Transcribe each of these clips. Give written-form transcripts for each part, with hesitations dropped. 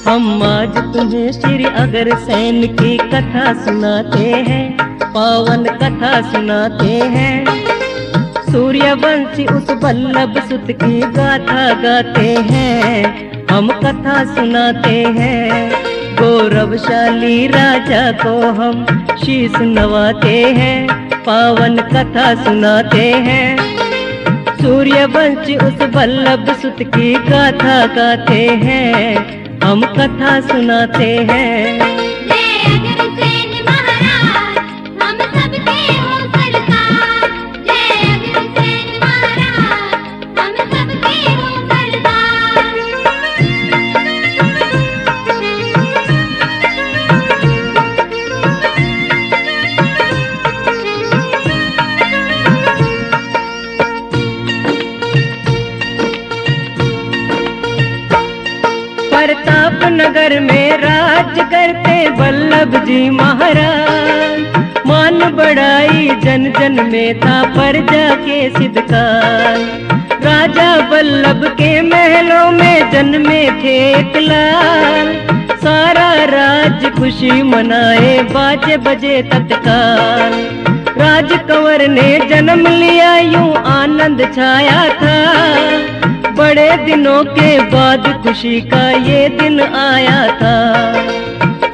हम आज तुम्हें श्री अग्रसेन की कथा सुनाते हैं, पावन कथा सुनाते हैं। सूर्यवंशी उस वल्लभ सुत की गाथा गाते हैं, हम कथा सुनाते हैं। गौरवशाली राजा को हम शीश नवाते हैं, पावन कथा सुनाते हैं। सूर्यवंशी उस वल्लभ सुत की गाथा गाते हैं, हम कथा सुनाते हैं। जय अग्रसेन महाराज, हम सबके हो सरदार। जय अग्रसेन महाराज, हम सबके हो सरदार। प्रताप नगर में राज करते वल्लभ जी महाराज। मान बढ़ाई जन जन में था प्रजा के सिद्धकार। राजा वल्लभ के महलों में जन्मे थे एक लाल। सारा राज खुशी मनाए बाजे बजे तत्काल। राजकंवर ने जन्म लिया यूं आनंद छाया था। बड़े दिनों के बाद खुशी का ये दिन आया था।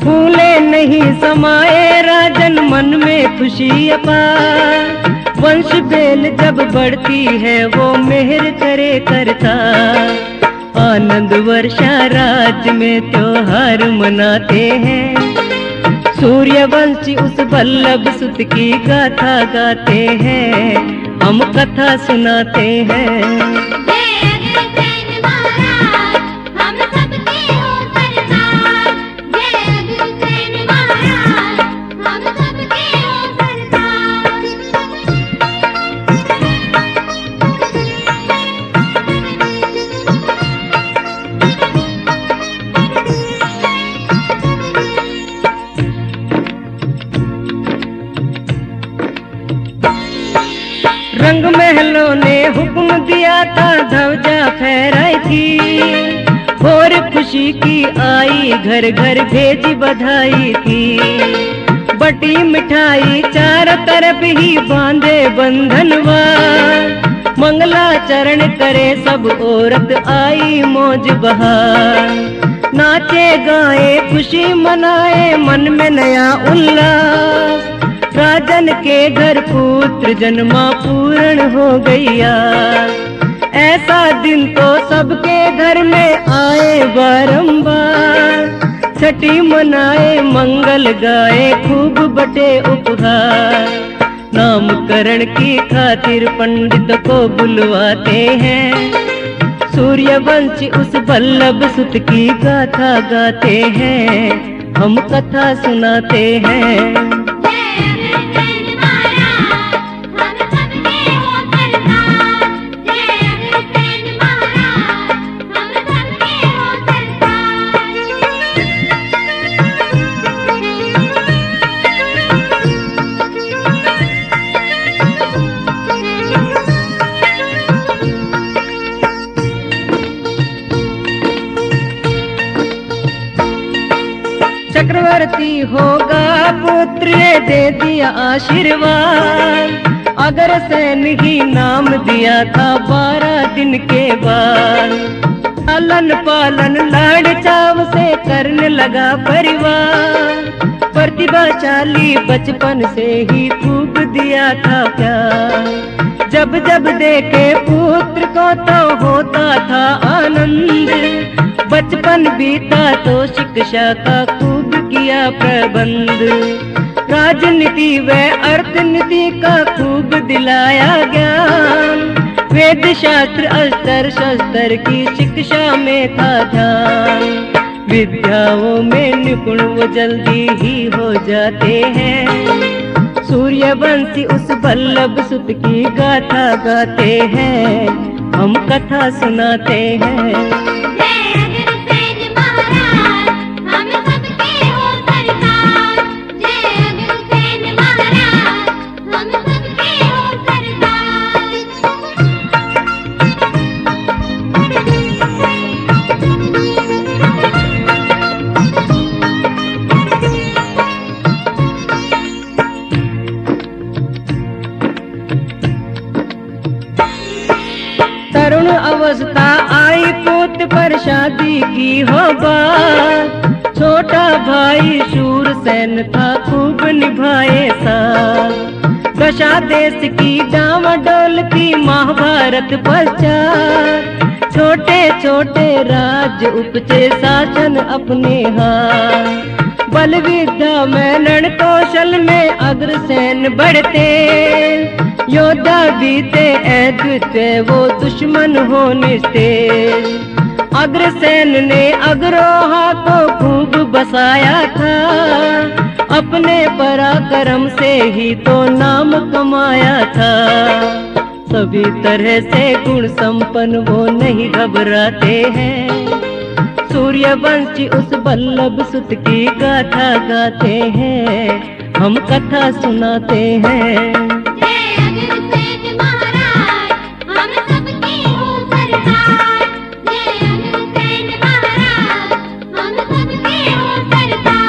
फूले नहीं समाए राजन मन में खुशी अपार। वंश बेल जब बढ़ती है वो मेहर करे करता। आनंद वर्षा राज में त्योहार मनाते हैं। सूर्यवंशी उस वल्लभ सुत की गाथा गाते हैं, हम कथा सुनाते हैं। रंग महलों ने हुक्म दिया था ध्वजा फहराई थी। और खुशी की आई घर घर भेजी बधाई थी। बटी मिठाई चारों तरफ ही बांधे बंधनवार। मंगलाचरण करे सब औरत आई मौज बहार। नाचे गाए खुशी मनाए मन में नया उल्लास। राजन के घर पुत्र जन्मा पूर्ण हो गया। ऐसा दिन तो सबके घर में आए बारंबार। छठी मनाए मंगल गाए खूब बटे उपहार। नामकरण की खातिर पंडित को बुलवाते हैं। सूर्यवंशी उस वल्लभ सुत की गाथा गाते हैं, हम कथा सुनाते हैं। चक्रवर्ती होगा पुत्र ने दे दिया आशीर्वाद। अग्रसेन ही नाम दिया था 12 दिन के बाद। लालन पालन लाड़ चाव से करने लगा परिवार। प्रतिभाशाली बचपन से ही खूब दिया था प्यार। जब जब देखे पुत्र को तो होता था आनंद। बचपन बीता तो शिक्षा का खूब किया प्रबंध। राजनीति व अर्थनीति का खूब दिलाया ज्ञान। वेद शास्त्र अस्त्र शस्त्र की शिक्षा में था ध्यान। विद्याओं में निपुण वो जल्दी ही हो जाते हैं। सूर्यवंशी उस वल्लभ सुत की गाथा गाते हैं, हम कथा सुनाते हैं। हो बात। छोटा भाई शूरसेन था खूब निभाए साथ। दशा देश की डामाडोल की महाभारत पश्चात। छोटे छोटे राज्य उपचे शासन अपने हाथ। बल विद्या में रण कौशल में अग्रसेन बढ़ते। योद्धा बीते अद्वितीय वो दुश्मन हो निस्तेज। अग्रसेन ने अग्रोहा को खूब बसाया था। अपने पराक्रम से ही तो नाम कमाया था। सभी तरह से गुण संपन्न वो नहीं घबराते हैं। सूर्यवंशी उस बल्लभ सुत की गाथा गाते हैं। हम कथा सुनाते हैं। जय अग्रसेन महाराज, हम सबके हो सरदार। जय अग्रसेन महाराज, हम सबके हो सरदार।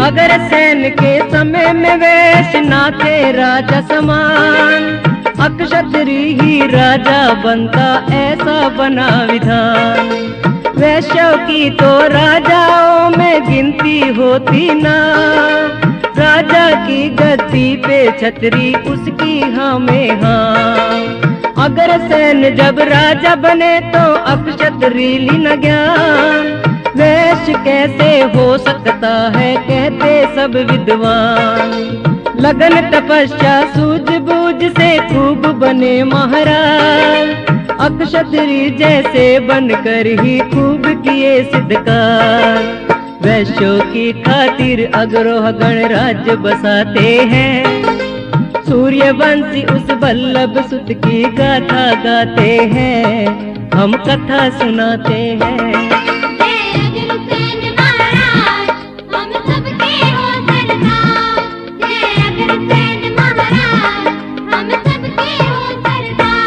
अग्रसेन के समय में वेश ना थे राजा समान। अक्षत्री ही राजा बनता ऐसा बना विधान। वैश्यों की तो राजाओं में गिनती होती ना। राजा की गद्दी पे छतरी उसकी हाँ में हाँ। अग्रसेन जब राजा बने तो अक्षत्री ली न ज्ञान। वैश्य कैसे हो सकता है कहते सब विद्वान। लगन तपस्या सूझबूझ से खूब बने महाराज। अक्षत्री जैसे बनकर ही खूब किए सिद्धकार। वैश्यों की खातिर अग्रोह गणराज्य बसाते हैं। सूर्यवंशी उस बल्लभ सुत की गाथा गाते हैं। हम कथा सुनाते हैं। जय अग्रसेन महाराज, हम सबके हो सरदार। जय अग्रसेन महाराज, हम सबके हो सरदार।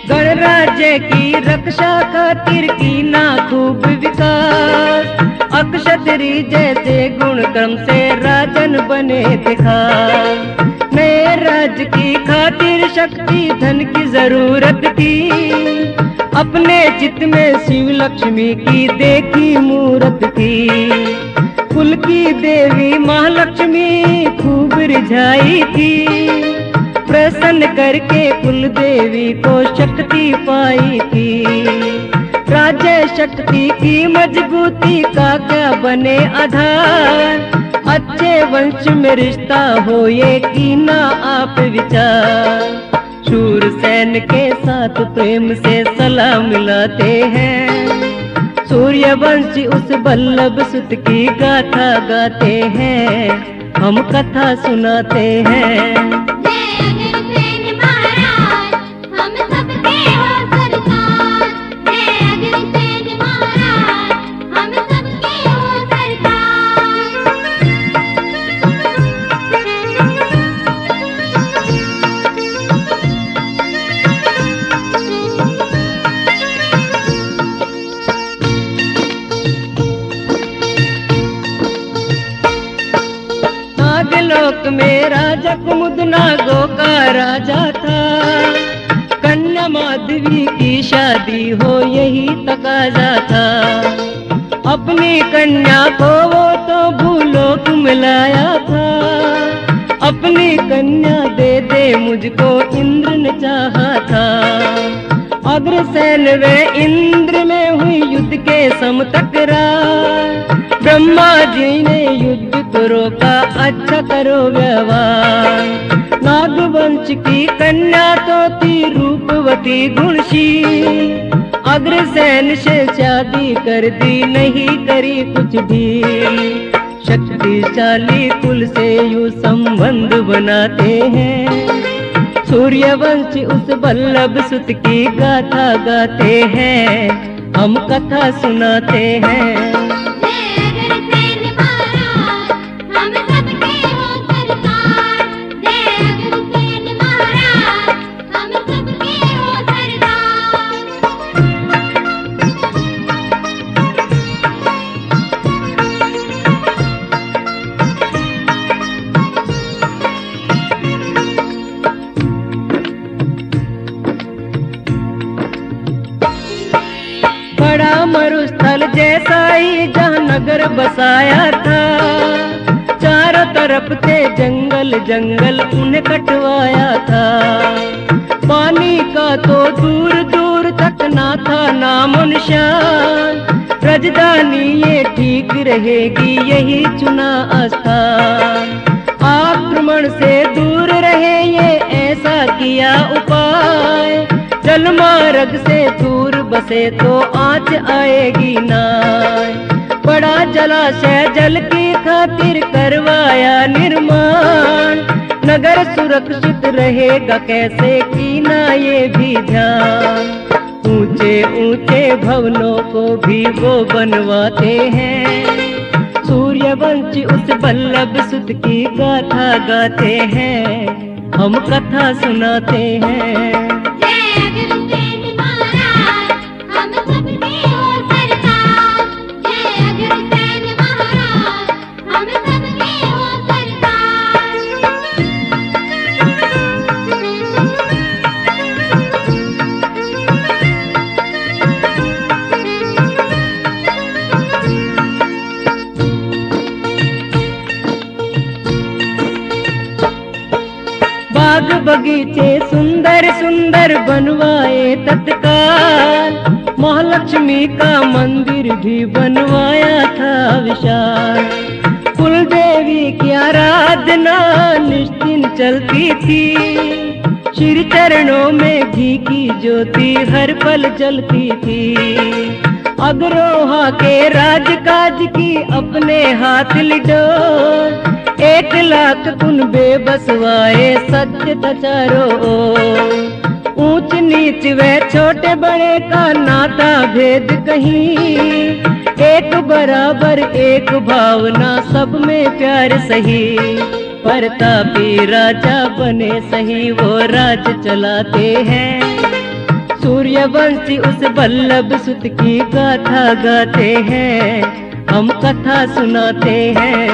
गणराज्य की रक्षा खातिर की ना खूब विकास। अक्षत्री जैसे गुण क्रम से राजन बने दिखा। नए राज्य की खातिर शक्ति धन की जरूरत थी। अपने चित्त में शिव लक्ष्मी की देखी मूरत थी। कुल की देवी महालक्ष्मी खूब रिझाई थी। प्रसन्न करके कुल देवी को शक्ति पाई थी। राज्य शक्ति की मजबूती का क्या बने आधार। अच्छे वंश में रिश्ता हो ये कीना आप विचार। शूरसेन के साथ प्रेम से सलाह मिलाते हैं। सूर्यवंशी उस बल्लभ सुत की गाथा गाते हैं। हम कथा सुनाते हैं। जय अग्रसेन महाराज, हम सबके हो सरदार। जय अग्रसेन महाराज, हम सबके हो सरदार। नागलोक में राजा कुमुद नागों का राजा था। कन्या माधवी की शादी हो यही तकाजा था। अपनी कन्या को वो तो भूलोक मिलाया था। अपनी कन्या दे दे मुझको इंद्र ने चाहा था। अग्रसेन वे इंद्र में हुई युद्ध के सम टकरार। ब्रह्मा जी ने युद्ध को रोका, अच्छा करो व्यवहार। नागवंश की कन्या तो थी रूपवती गुणशील। अग्रसेन से शादी कर दी, नहीं करी कुछ भी। शक्तिशाली कुल से यूं संबंध बनाते हैं। सूर्यवंशी उस बल्लभ सुत की गाथा गाते हैं, हम कथा सुनाते हैं। जय अग्रसेन महाराज, हम सबके हो सरदार। जय अग्रसेन महाराज, हम सबके हो सरदार। बड़ा मरुस्थल जैसा ही जहाँ नगर बसाया था, चारों तरफ थे जंगल जंगल उन्हें कटवाया था। पानी का तो दूर दूर तक ना था नामो निशान, राजधानी ये ठीक रहेगी यही चुना स्थान। आक्रमण से दूर रहे ये ऐसा किया उपाय, जल मार्ग से दूर बसे तो आँच आएगी नाय। बड़ा जलाशय जल की खातिर करवाया निर्माण, नगर सुरक्षित रहेगा कैसे की ना ये भी ध्यान। ऊंचे ऊंचे भवनों को भी वो बनवाते हैं, सूर्यवंशी उस बल्लभ सुत की गाथा गाते हैं, हम कथा सुनाते हैं। जय अग्रसेन महाराज, हम सबके हो सरदार। जय अग्रसेन महाराज, हम सबके हो सरदार। बाग बगीचे सुंदर सुंदर बनवाए तत्काल, महालक्ष्मी का मंदिर भी बनवाया था विशाल। कुल देवी की आराधना निश्चिन चलती थी, श्री चरणों में घी की ज्योति हर पल जलती थी। अग्रोहा के राजकाज की अपने हाथ लिडोर, 1 लाख कुनबे बसवाए सत्य चारों ओर। ऊंच नीच व छोटे बड़े का नाता भेद कहीं, एक बराबर एक भावना सब में प्यार सही। प्रतापी राजा बने सही वो राज चलाते हैं, सूर्यवंशी उस बल्लभ सुत की गाथा गाते हैं, हम कथा सुनाते हैं।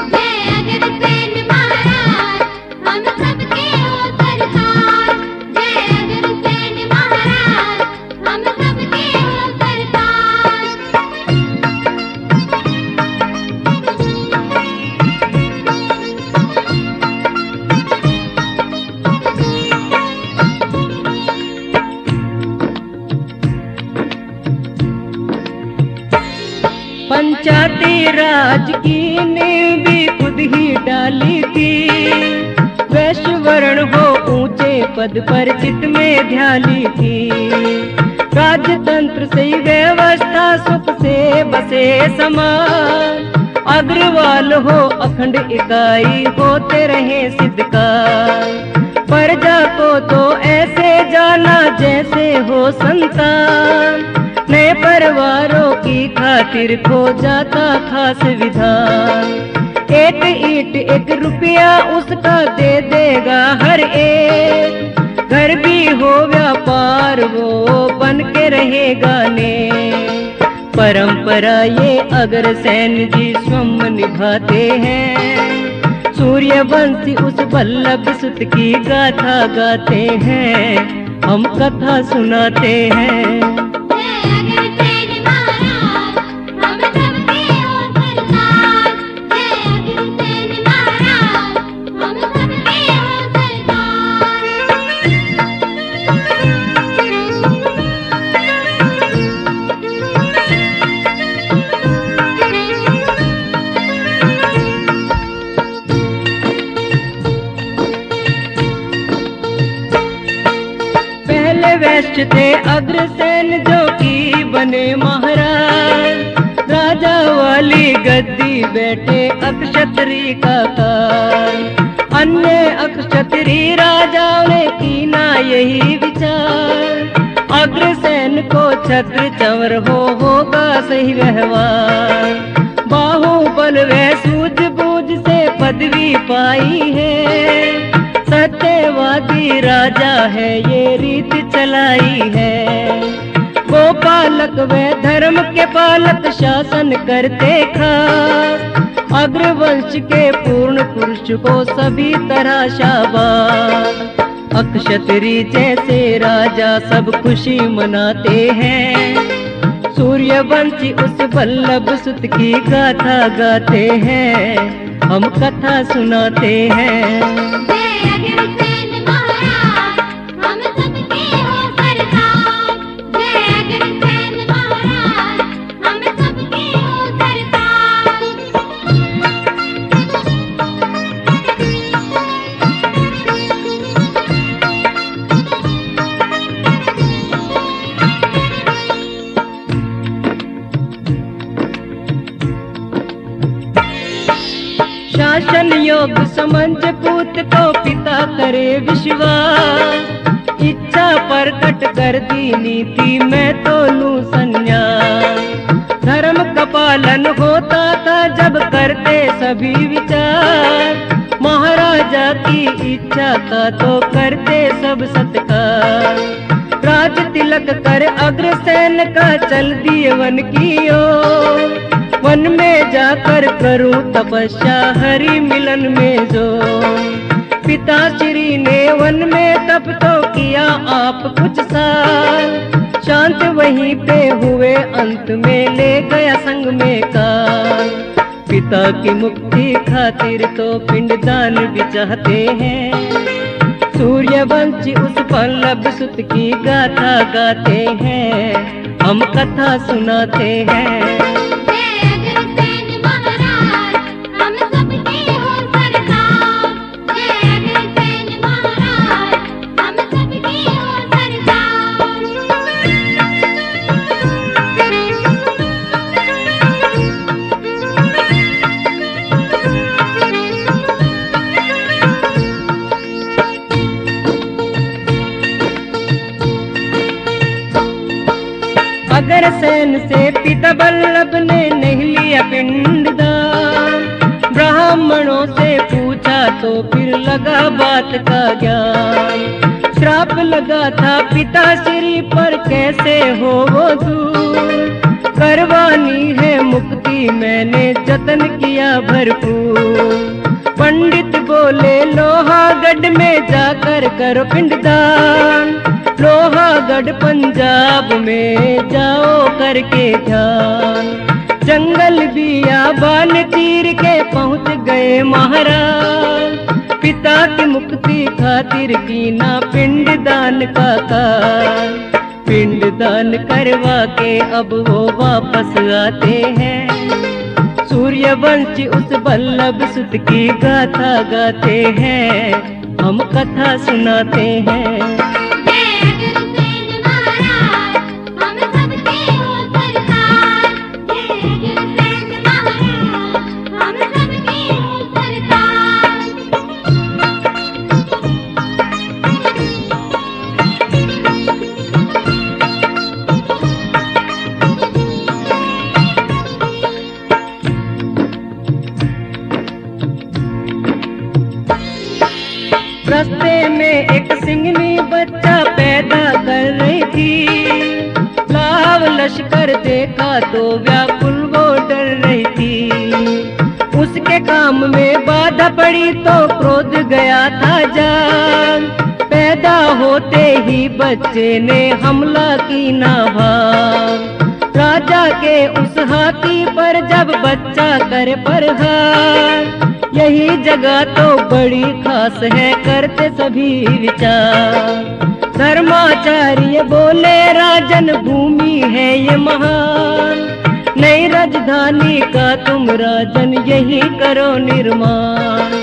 जय अग्रसेन महाराज, हम सबके हो सरदार। जय अग्रसेन महाराज, हम सबके हो सरदार। पंचायती राज की नींव भी खुद ही डाली थी, वैश्य वर्ण हो ऊंचे पद पर चित में ध्याली थी। राजतंत्र से व्यवस्था सुख से बसे समान, अग्रवाल हो अखंड इकाई होते रहे सिद्धकार। प्रजा को तो ऐसे जाना जैसे हो संतान, नए परिवारों की खातिर खो जाता खास विधान। 1 ईंट 1 रुपया उसका दे देगा हर एक, घर भी हो व्यापार वो बन के रहेगा ने। परंपरा ये अग्रसेन जी स्वयं निभाते हैं, सूर्यवंशी उस बल्लभ सुत की गाथा गाते हैं, हम कथा सुनाते हैं। जय अग्रसेन महाराज, हम सबके हो सरदार। जय अग्रसेन महाराज, हम सबके हो सरदार। पहले वैश्य थे अग्रसेन जो कि बने महाराज, राजा वाली गद्दी बैठे अक्षत्री का काल। अन्य अक्षत्री राजाओं ने की ना यही विचार, अग्रसेन को छत्र चंवर होगा सही व्यवहार। बाहुबल व सूझबूझ से पदवी पाई है, सत्यवादी राजा है ये रीति चलाई है। गोपालक व धर्म के पालक शासन करते खास, अग्रवंश के पूर्ण पुरुष को सभी तरह शाबाश। अक्षत्री जैसे राजा सब खुशी मनाते हैं, सूर्यवंशी उस वल्लभ सुत की गाथा गाते हैं, हम कथा सुनाते हैं। जय अग्रसेन महाराज, हम सबके हो सरदार। जय अग्रसेन महाराज, हम सबके हो सरदार। शासन योग समझ पूत को पिता करे विश्वास, इच्छा प्रकट कर दी नीति मैं तो लूं संन्यास। धर्म का पालन होता था जब करते सभी विचार, महाराजा की इच्छा का तो करते सब सत्कार। राज तिलक कर अग्रसेन का चल दिए वन की ओर, वन में जाकर करूं तपस्या हरि मिलन में जो। पिता श्री ने वन में तप तो किया आप कुछ साल, शांत वहीं पे हुए अंत में ले गया संग में काल। पिता की मुक्ति खातिर तो पिंडदान भी चाहते हैं, सूर्यवंशी उस वल्लभ सुत की गाथा गाते हैं, हम कथा सुनाते हैं। जय अग्रसेन महाराज, हम सबके हो सरदार। जय अग्रसेन महाराज, हम सबके हो सरदार। अग्रसेन से पिता वल्लभ ने नहीं लिया पिंडदान, ब्राह्मणों से पूछा तो फिर लगा बात का ज्ञान। श्राप लगा था पिता श्री पर कैसे हो वो दूर, करवानी है मुक्ति मैंने जतन किया भरपूर। पंडित बोले लोहागढ़ में जाकर करो पिंडदान, लोहागढ़ पंजाब में जाओ करके ध्यान। जंगल बियाबान चीर के पहुंच गए महाराज, पिता की मुक्ति खातिर कीना पिंडदान का काल। पिंडदान करवा के अब वो वापस आते हैं, सूर्यवंशी उस वल्लभ सुत की गाथा गाते हैं, हम कथा सुनाते हैं। जय अग्रसेन महाराज, हम सबके हो सरदार। जय अग्रसेन महाराज, हम सबके हो सरदार। रास्ते में एक सिंगनी बच्चा पैदा कर रही थी, लाव लश्कर देखा तो व्याकुल वो डर रही थी। उसके काम में बाधा पड़ी तो क्रोध गया था जान, पैदा होते ही बच्चे ने हमला की ना भाग। राजा के उस हाथी पर जब बच्चा कर प्रहार, यही जगह तो बड़ी खास है करते सभी विचार। धर्माचार्य बोले राजन भूमि है ये महान, नई राजधानी का तुम राजन यही करो निर्माण।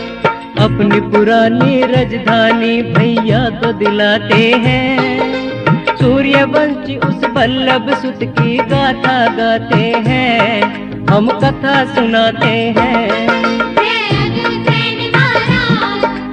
अपनी पुरानी राजधानी भैया को दिलाते हैं, सूर्यवंशी उस वल्लभ सुत की गाथा गाते हैं, हम कथा सुनाते हैं। जय अग्रसेन महाराज,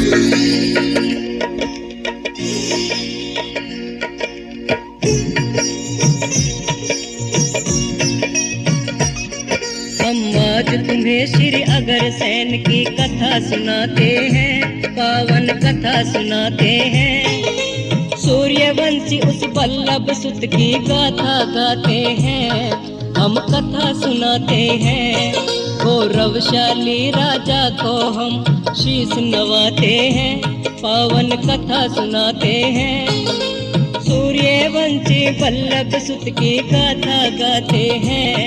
हम आज तुम्हें श्री अग्रसेन की कथा सुनाते हैं, पावन कथा सुनाते हैं। सूर्यवंशी उस बल्लभ सुत की गाथा गाते हैं, हम कथा सुनाते हैं। गौरवशाली राजा को हम शीश नवाते हैं, पावन कथा सुनाते हैं। सूर्यवंशी बल्लभ सुत की गाथा गाते हैं,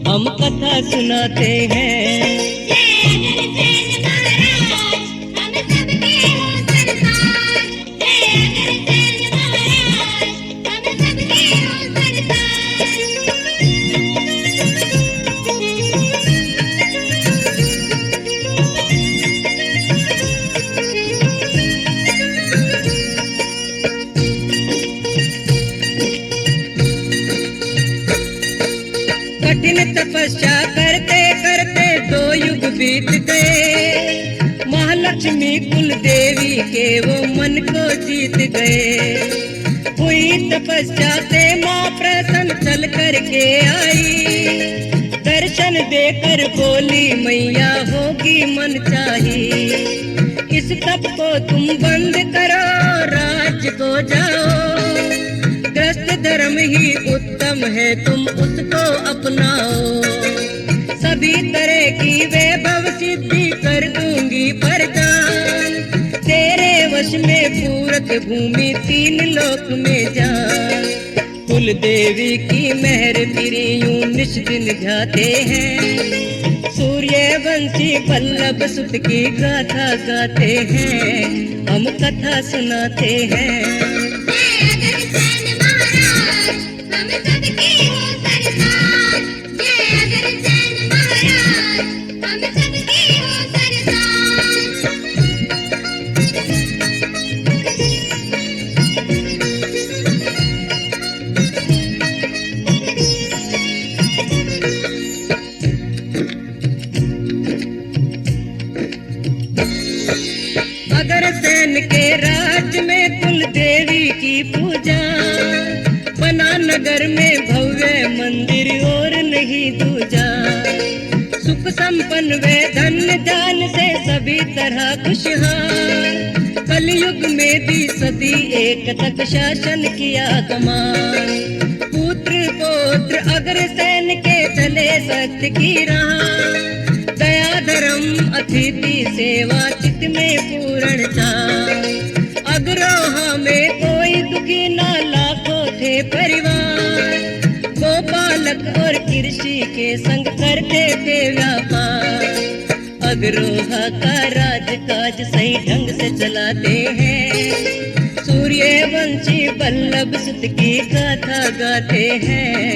हम कथा सुनाते हैं। कठिन तपस्या करते करते 2 युग बीत गए। महालक्ष्मी कुल देवी के वो मन को जीत गए। हुई तपस्या से माँ प्रसन्न चल करके आई, दर्शन देकर बोली मैया होगी मन चाही। इस तप को तुम बंद करो, राज्य को जाओ। ग्रस्त धर्म ही उत्तम है, तुम उसको अपनाओ। सभी तरह की वैभव सिद्धि कर दूंगी प्रदान। तेरे वश में पूरत भूमि 3 लोक में जान। कुल देवी की मेहर फिरी यूं निश दिन ध्याते हैं। सूर्यवंशी बल्लभ सुत की गाथा गाते हैं, हम कथा सुनाते हैं। अग्रसेन के राज्य में कुल देवी की पूजा, बना नगर में भव्य मंदिर और नहीं दूजा। सुख संपन्न वे धन्य दान से सभी तरह खुशहाल। कलयुग में भी सदी एक तक शासन किया कमाल। पुत्र पौत्र अग्रसेन के चले सत्य की राह। दया धर्म अतिथि सेवा चित में पूर्ण था। अग्रोहा में कोई दुखी ना लाखों थे परिवार। गोपालक और कृषि के संग करते थे व्यापार। अग्रोहा का राजकाज सही ढंग से चलाते हैं। सूर्यवंशी बल्लभ सुत की गाथा गाते हैं,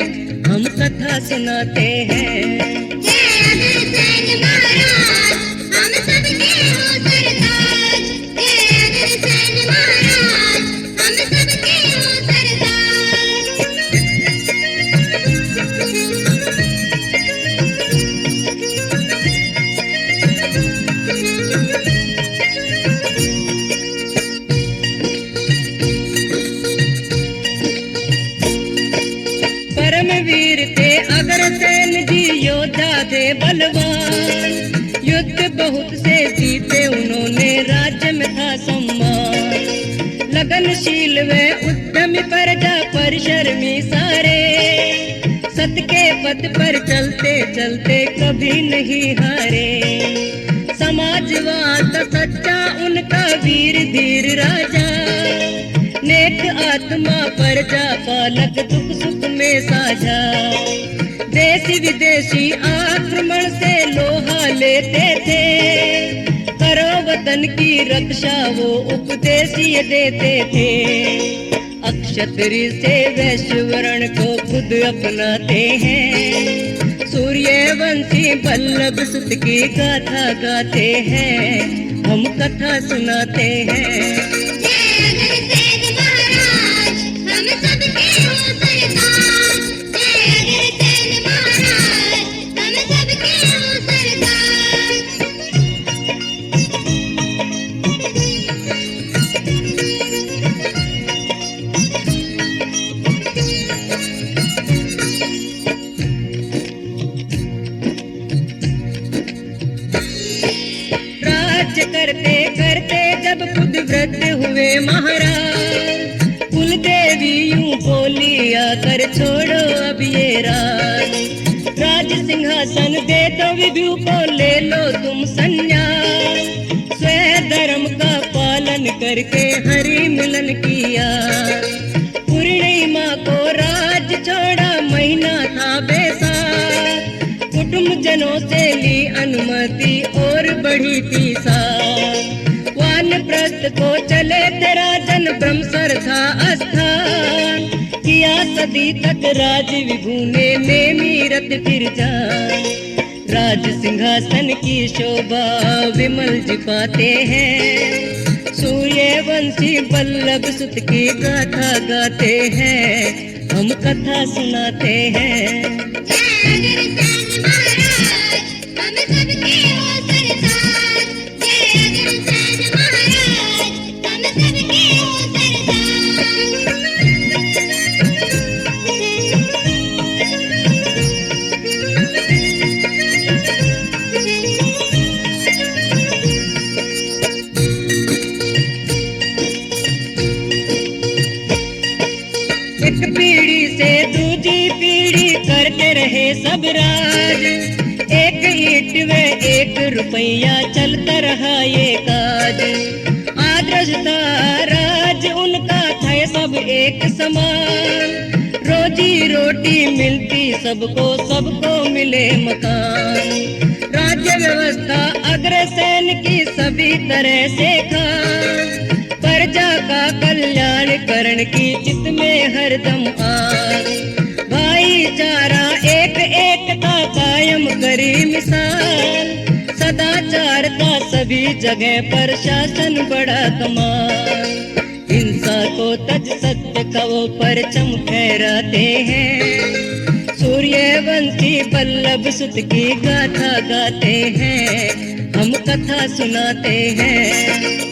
हम कथा सुनाते हैं। परमवीर थे अग्रसेन जी, योद्धा थे बलवान। युद्ध बहुत से जीते उन्होंने, राज्य में था सम्मान। लगनशील व उद्यमी प्रजा परिश्रमी सारे। सत्य के पथ पर चलते चलते कभी नहीं हारे। समाजवाद सच्चा उनका वीर धीर राजा। नेक आत्मा प्रजा पालक दुख सुख में साझा। देशी विदेशी आक्रमण से लोहा लेते थे। करो वतन की रक्षा वो उपदेश ये देते थे। अक्षत्री से वैश्यवर्ण को खुद अपनाते हैं। सूर्यवंशी बल्लभ सुत की गाथा गाते हैं, हम कथा सुनाते हैं। करते करते जब खुद वृद्ध हुए महाराज, कुल देवी यूं बोली आकर छोड़ो अब ये राज सिंहासन दे दो विभु को ले लो तुम संन्यास, स्वयं धर्म का पालन करके हरि मिलन किया, पूर्णिमा को राज छोड़ा महीना था बैसाख, कुटुंब जनों से ली अनुमति और बढ़ी थी साथ, वानप्रस्थ को चले थे राजन ब्रह्मसर था स्थान, किया सदी तक राज विभु ने मेमीरत फिर जा, राज सिंहासन की शोभा विमल जी पाते हैं, सूर्यवंशी वल्लभ सुत की गाथा गाते हैं, हम कथा सुनाते हैं। एक पीढ़ी से दूसरी पीढ़ी करते रहे सब राज, एक ईंट व एक रुपया चलता रहा ये काज, आदर्श था राज उनका था सब एक समान, रोजी रोटी मिलती सबको सबको मिले मकान, राज्य व्यवस्था अग्रसेन की सभी तरह से खान, प्रजा का कल्याण करण की चित में हरदम आस, भाईचारा एक एकता कायम करी मिसाल, सदाचार का सभी जगह पर शासन बड़ा कमाल, हिंसा को तज सत्य का वो परचम फहराते हैं, सूर्यवंशी वल्लभ सुत की गाथा गाते हैं, हम कथा सुनाते हैं।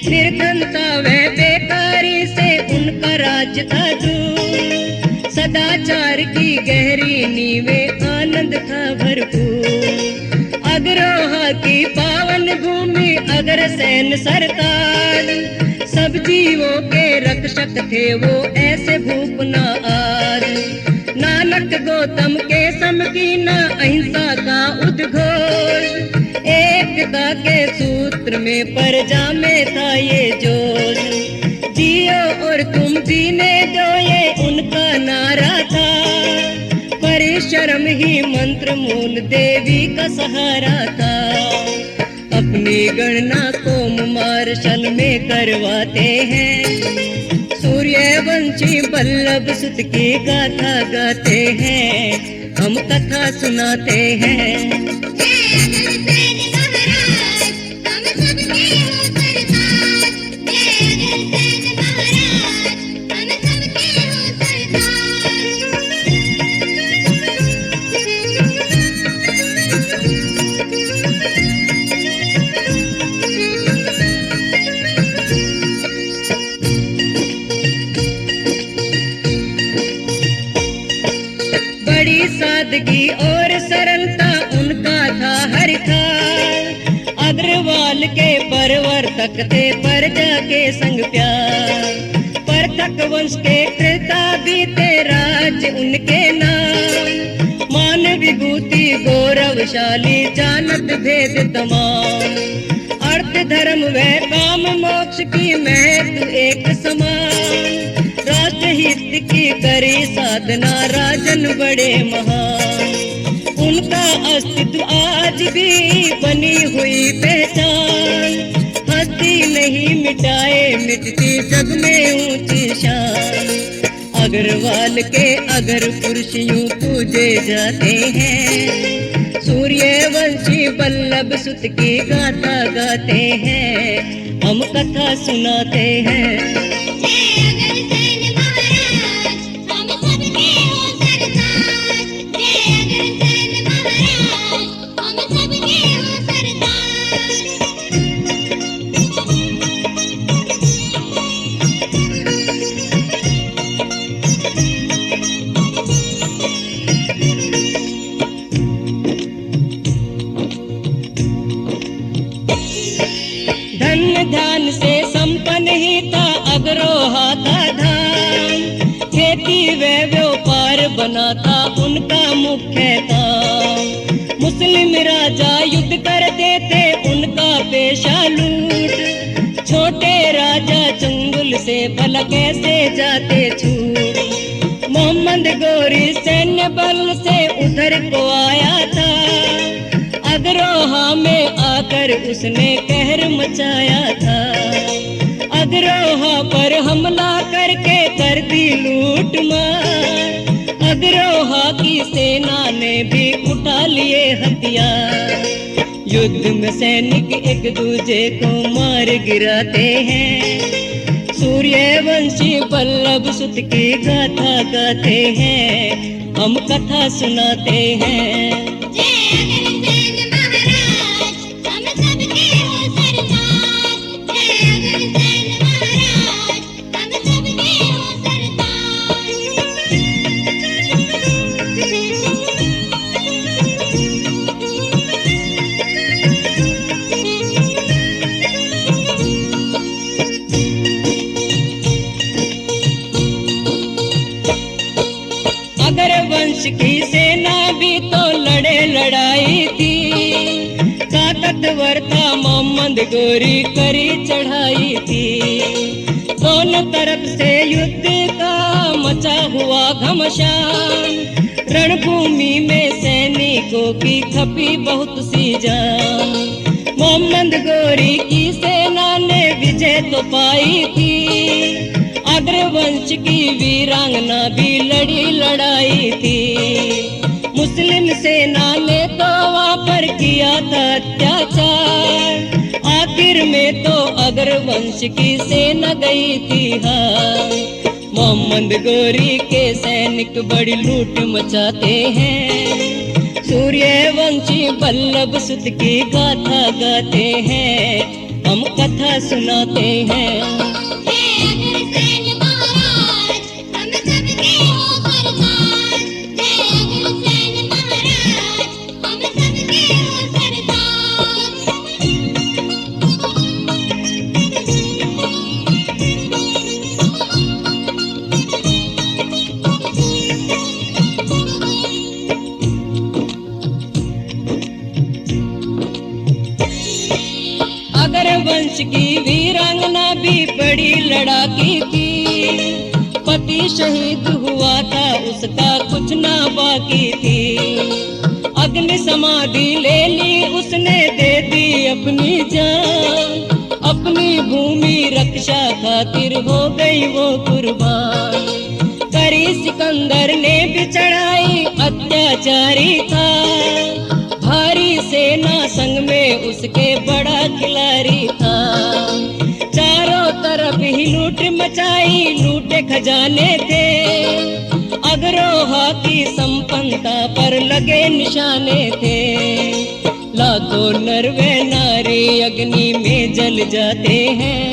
निर्धनता व बेकारी से उनका राज था दूर, सदाचार की गहरी नींवें आनंद था भरपूर, अग्रहा की पावन भूमि अग्रसेन सरकार, सब जीवों के रक्षक थे वो ऐसे भूप न आर, नानक गौतम के सम की न अहिंसा का उद्घोष, एकता के सूत्र में प्रजा में था ये जोश, जियो और तुम जीने दो ये उनका नारा था, परिश्रम ही मंत्र मूल देवी का सहारा था, अपनी गणना को मार्शल में करवाते हैं, सूर्यवंशी वल्लभ सुत की गाथा गाते हैं, हम कथा सुनाते हैं। बड़ी सादगी और सरलता उनका था हर थाल, अग्रवाल के परवर्तक थे प्रजा के संग प्यार, परतक वंश के कृता भी थे राज उनके नाम, मान विभूति गौरवशाली जानत भेद तमाम, अर्थ धर्म व काम मोक्ष की महत्व एक समान, राष्ट्रहित की करी साधना राजन बड़े महान, उनका अस्तित्व आज भी बनी हुई पहचान, हस्ती नहीं मिटाए मिटती जग में ऊंची शान, अग्रवाल के अगर पुरुष यूं पूजे जाते हैं, सूर्यवंशी वल्लभ सुत की गाथा गाते हैं, हम कथा सुनाते हैं। जय अग्रसेन महाराज, हम सबके हो सरदार। जय अग्रसेन महाराज, हम सबके हो सरदार। धन ध्यान से संपन्न ही था अग्रोहा का धाम। खेती व व्यापार बना था उनका मुख्य काम। मुस्लिम राजा युद्ध करते थे, उनका पेशा लूट। छोटे राजा चंगुल से भला कैसे जाते छूट। मोहम्मद गोरी सैन्य बल से उधर को आया था। अग्रोहा में आकर उसने कहर मचाया था। अग्रोहा पर हमला करके कर दी लूट मार। अग्रोहा की सेना ने भी उठा लिए हथियार। युद्ध में सैनिक एक दूजे को मार गिराते हैं। सूर्यवंशी बल्लभ सुत की गाथा गाते हैं। हम कथा सुनाते हैं। जय अग्रसेन महाराज, हम सबके हो सरदार। जय अग्रसेन महाराज, हम सबके हो सरदार। अग्रवंश की सेना भी तो लड़े लड़ाई थी। ताकतवर था मोहम्मद गोरी करी चढ़ाई थी। दोनों तरफ से युद्ध का मचा हुआ घमसान। रणभूमि में सैनिकों की खपी बहुत सी जान। मोहम्मद गोरी की सेना ने विजय तो पाई थी। अग्रवंश की वीरांगना भी लड़ी लड़ाई थी। मुस्लिम सेना ने तो वहाँ पर किया था अत्याचार। आखिर में तो अग्रवंश की सेना गई थी हार। मोहम्मद गोरी के सैनिक बड़ी लूट मचाते हैं। सूर्यवंशी बल्लभ सुत की गाथा गाते हैं। हम कथा सुनाते हैं। जय अग्रसेन महाराज, हम सबके हो सरदार। जय अग्रसेन महाराज, हम सबके हो सरदार। अग्रवंश की वीरांगना भी बड़ी लड़ाकी थी। पति शहीद हुआ था, उसका कुछ ना बाकी थी। अग्नि समाधि ले ली उसने, दे दी अपनी जान। अपनी भूमि रक्षा खातिर हो गई वो कुर्बान। करी सिकंदर ने भी चढ़ाई, अत्याचारी था। भारी सेना संग में उसके बड़ा खिलाड़ी था। चारों तरफ ही लूट मचाई, लूटे खजाने थे। अग्रोहा की संपन्नता पर लगे निशाने थे। लाखों नर व नारी अग्नि में जल जाते हैं।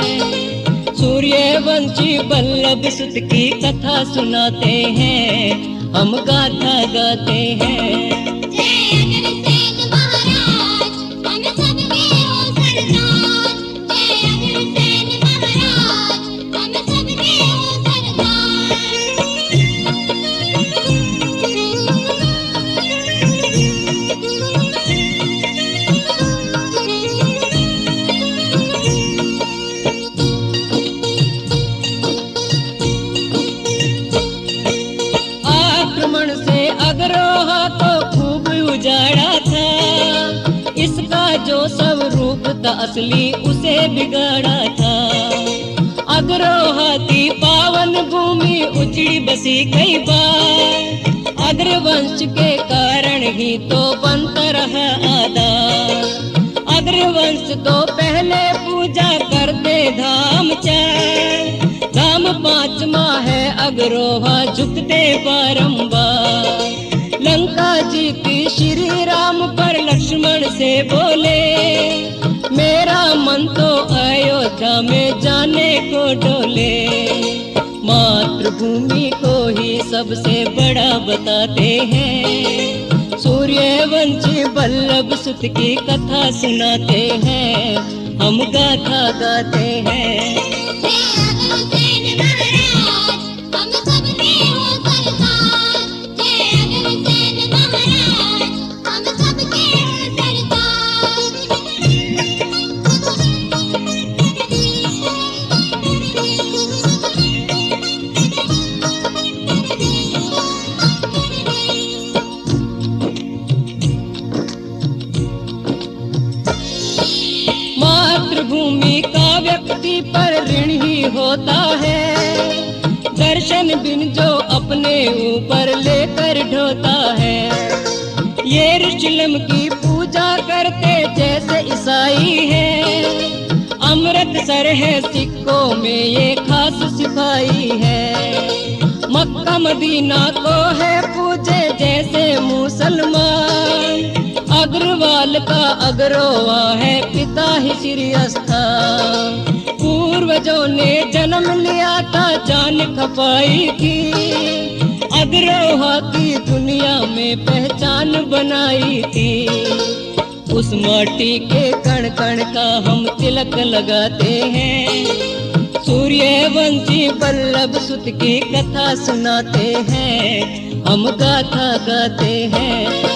सूर्यवंशी बल्लभ सुत की कथा सुनाते हैं। हम गाथा गाते हैं। जय अग्रसेन महाराज, हम सबके हो सरदार। जय अग्रसेन महाराज, हम सबके हो सरदार। आक्रमण से अग्रोहा को खूब उजाड़ा था। इसका जो स्वरूप था असली उसे बिगाड़ा था। अग्रोहा की पावन भूमि उजड़ी बसी कई बार। अग्रवंश के कारण ही तो बनता रहा आधार। अग्रवंश तो पहले पूजा करते धाम चार, धाम पांचवा है अगरोहा झुकते बारंबार। लंका जीती श्री राम पर लक्ष्मण से बोले, मेरा मन तो अयोध्या में जाने को डोले। मातृभूमि को ही सबसे बड़ा बताते हैं, सूर्यवंशी बल्लभ सुत की कथा सुनाते हैं, हम गाथा गाते हैं। हम सबके हो सरदार, जय अग्रसेन महाराज, हम सबके हो मातृभूमि का व्यक्ति पर ऋण ही होता है, दर्शन बिन जो अपने ऊपर लेकर ढोता है। यरूशलेम की पूजा करते जैसे ईसाई है, अमृतसर है सिक्कों में ये खास सिपाही है। मक्का मदीना को है पूजे जैसे मुसलमान, अग्रवाल का अग्रवा है पिता ही श्री स्थान। पूर्वजों ने जन्म लिया था जान खपाई की, अग्रवा की दुनिया में पहचान बनाई थी। उस माटी के कण कण का हम तिलक लगाते हैं, सूर्यवंशी बल्लभ सुत की कथा सुनाते हैं, हम गाथा गाते हैं।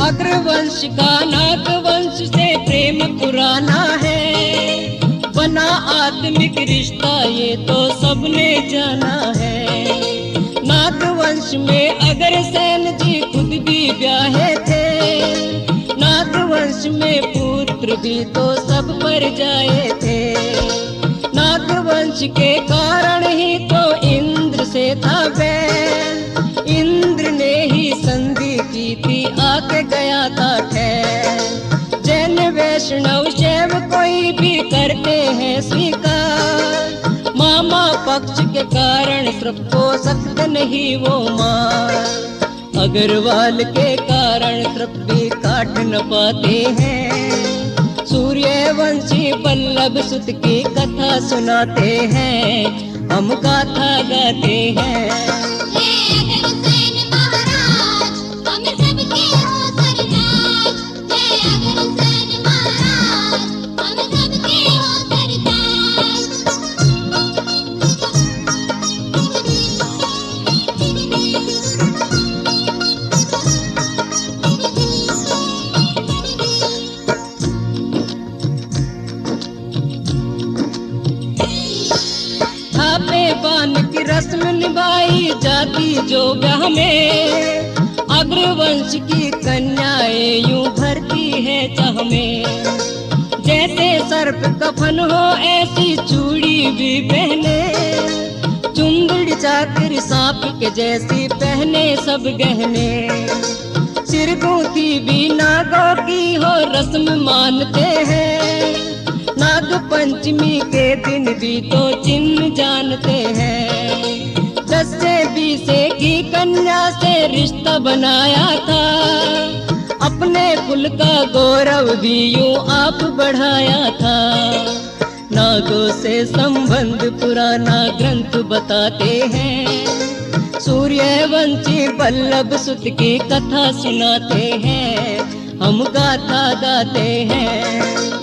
अग्रवंश का नागवंश से प्रेम पुराना है, बना आत्मिक रिश्ता ये तो सबने जाना है। नागवंश में अग्रसेन जी खुद भी ब्याहे थे, नागवंश में पुत्र भी तो सब पर जाए थे। नागवंश के कारण ही तो इंद्र से था बैर, इंद्र ने ही संधि की थी आके गया था ठहर। जैन वैष्णव शैव कोई भी करते हैं स्वीकार, मामा पक्ष के कारण सबको सख्त नहीं वो मार। अग्रवाल के कारण सब भी काट न पाते हैं, सूर्यवंशी बल्लभ सुत की कथा सुनाते हैं, हम गाथा गाते हैं। बान की रस्म निभाई जाती जो ब्याह में, अग्रवंश की कन्याएं यूं भरती है चाह में। जैसे सर्प कफन हो ऐसी चूड़ी भी पहने, चुंदड़ी चाकर सांप के जैसी पहने सब गहने। सिर गूंथी भी नागों की हो रस्म मानते हैं, नाग पंचमी के दिन भी तो चिन्ह जानते हैं। 10 से 20 की कन्या से रिश्ता बनाया था, अपने कुल का गौरव भी यूं आप बढ़ाया था। नागों से संबंध पुराना ग्रंथ बताते हैं, सूर्यवंशी बल्लभ सुत की कथा सुनाते हैं, हम गाथा गाते हैं।